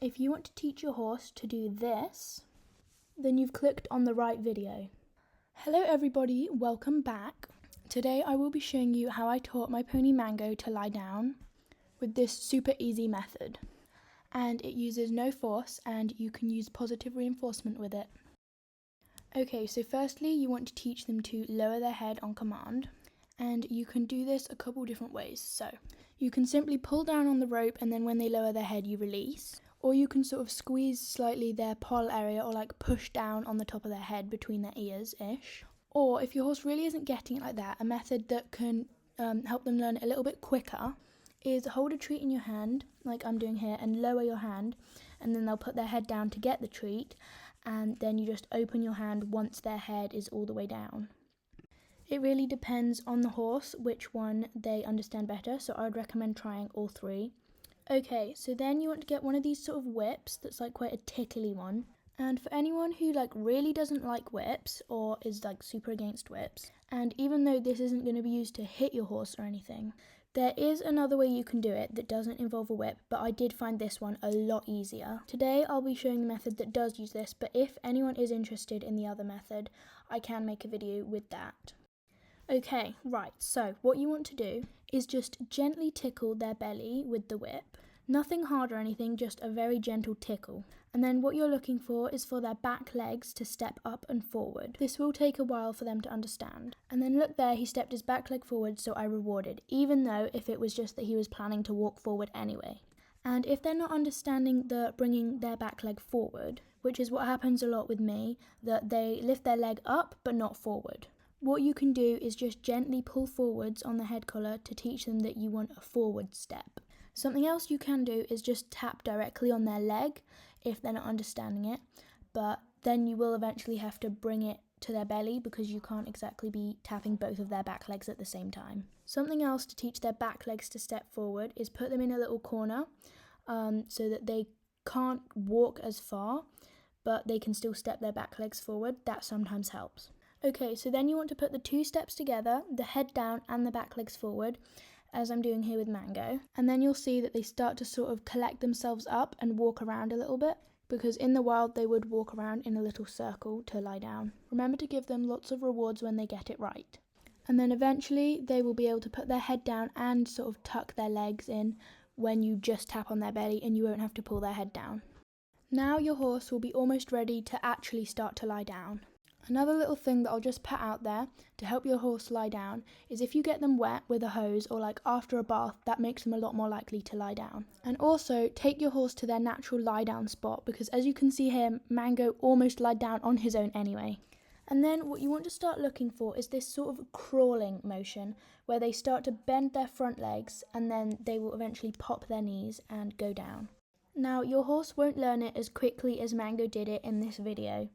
If you want to teach your horse to do this, then you've clicked on the right video. Hello everybody, welcome back. Today I will be showing you how I taught my pony Mango to lie down with this super easy method. And it uses no force and you can use positive reinforcement with it. Okay, so firstly you want to teach them to lower their head on command, and you can do this a couple different ways. So you can simply pull down on the rope and then when they lower their head you release, or you can sort of squeeze slightly their poll area or like push down on the top of their head between their ears-ish. Or if your horse really isn't getting it like that, a method that can help them learn it a little bit quicker is hold a treat in your hand, like I'm doing here, and lower your hand, and then they'll put their head down to get the treat, and then you just open your hand once their head is all the way down. It really depends on the horse which one they understand better, so I would recommend trying all three. Okay, so then you want to get one of these sort of whips that's like quite a tickly one. And for anyone who like really doesn't like whips or is like super against whips, and even though this isn't going to be used to hit your horse or anything, there is another way you can do it that doesn't involve a whip, but I did find this one a lot easier. Today I'll be showing the method that does use this, but if anyone is interested in the other method, I can make a video with that. Okay, right, so what you want to do is just gently tickle their belly with the whip. Nothing hard or anything, just a very gentle tickle. And then what you're looking for is for their back legs to step up and forward. This will take a while for them to understand. And then look there, he stepped his back leg forward, so I rewarded, even though if it was just that he was planning to walk forward anyway. And if they're not understanding the bringing their back leg forward, which is what happens a lot with me, that they lift their leg up but not forward. What you can do is just gently pull forwards on the head collar to teach them that you want a forward step. Something else you can do is just tap directly on their leg if they're not understanding it, but then you will eventually have to bring it to their belly because you can't exactly be tapping both of their back legs at the same time. Something else to teach their back legs to step forward is put them in a little corner so that they can't walk as far, but they can still step their back legs forward. That sometimes helps. Okay, so then you want to put the two steps together, the head down and the back legs forward, as I'm doing here with Mango. And then you'll see that they start to sort of collect themselves up and walk around a little bit, because in the wild they would walk around in a little circle to lie down. Remember to give them lots of rewards when they get it right. And then eventually they will be able to put their head down and sort of tuck their legs in when you just tap on their belly and you won't have to pull their head down. Now your horse will be almost ready to actually start to lie down. Another little thing that I'll just put out there to help your horse lie down is if you get them wet with a hose or like after a bath, that makes them a lot more likely to lie down. And also take your horse to their natural lie down spot, because as you can see here, Mango almost lied down on his own anyway. And then what you want to start looking for is this sort of crawling motion where they start to bend their front legs and then they will eventually pop their knees and go down. Now your horse won't learn it as quickly as Mango did it in this video.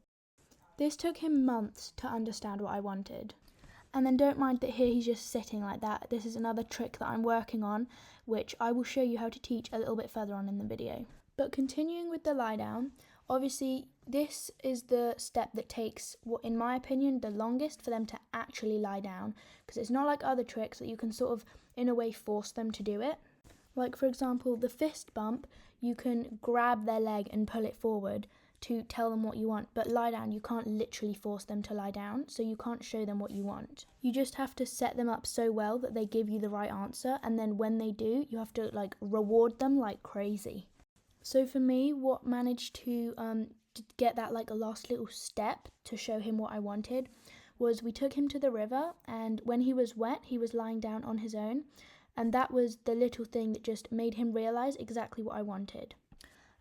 This took him months to understand what I wanted. And then don't mind that here he's just sitting like that. This is another trick that I'm working on, which I will show you how to teach a little bit further on in the video. But continuing with the lie down, obviously this is the step that takes, what in my opinion, the longest for them to actually lie down, because it's not like other tricks that you can sort of, in a way, force them to do it. Like for example, the fist bump, you can grab their leg and pull it forward to tell them what you want, but lie down, you can't literally force them to lie down, so you can't show them what you want. You just have to set them up so well that they give you the right answer, and then when they do, you have to like reward them like crazy. So for me, what managed to get that like a last little step to show him what I wanted was we took him to the river, and when he was wet, he was lying down on his own, and that was the little thing that just made him realize exactly what I wanted.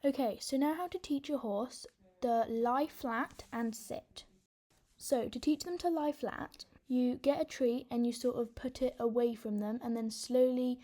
Okay, so now how to teach your horse the lie flat and sit. So to teach them to lie flat, you get a treat and you sort of put it away from them and then slowly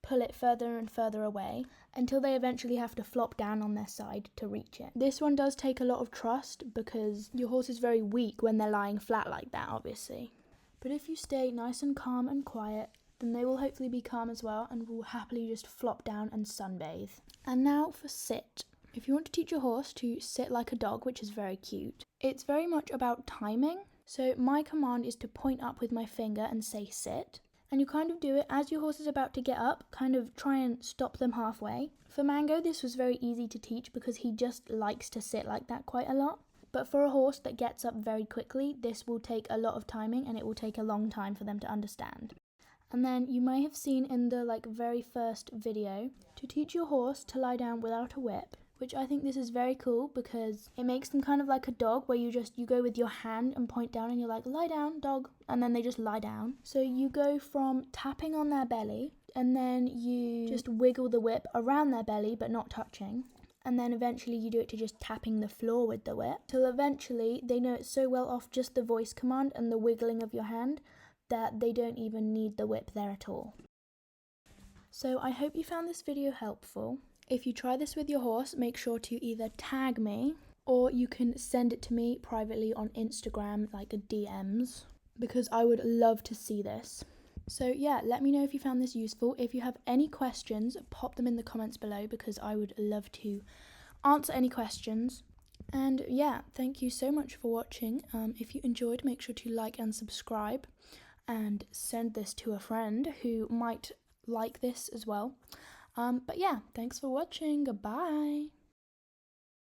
pull it further and further away until they eventually have to flop down on their side to reach it. This one does take a lot of trust because your horse is very weak when they're lying flat like that, obviously. But if you stay nice and calm and quiet, then they will hopefully be calm as well and will happily just flop down and sunbathe. And now for sit. If you want to teach your horse to sit like a dog, which is very cute, it's very much about timing. So my command is to point up with my finger and say sit. And you kind of do it as your horse is about to get up, kind of try and stop them halfway. For Mango, this was very easy to teach because he just likes to sit like that quite a lot. But for a horse that gets up very quickly, this will take a lot of timing and it will take a long time for them to understand. And then you may have seen in the very first video, to teach your horse to lie down without a whip, which I think this is very cool because it makes them kind of like a dog where you go with your hand and point down and you're like, lie down, dog, and then they just lie down. So you go from tapping on their belly and then you just wiggle the whip around their belly but not touching. And then eventually you do it to just tapping the floor with the whip, till eventually they know it so well off just the voice command and the wiggling of your hand that they don't even need the whip there at all. So I hope you found this video helpful. If you try this with your horse, make sure to either tag me or you can send it to me privately on Instagram, like a DMs, because I would love to see this. So yeah, let me know if you found this useful. If you have any questions, pop them in the comments below because I would love to answer any questions. And yeah, thank you so much for watching. If you enjoyed, make sure to like and subscribe and send this to a friend who might like this as well. But yeah, thanks for watching. Goodbye.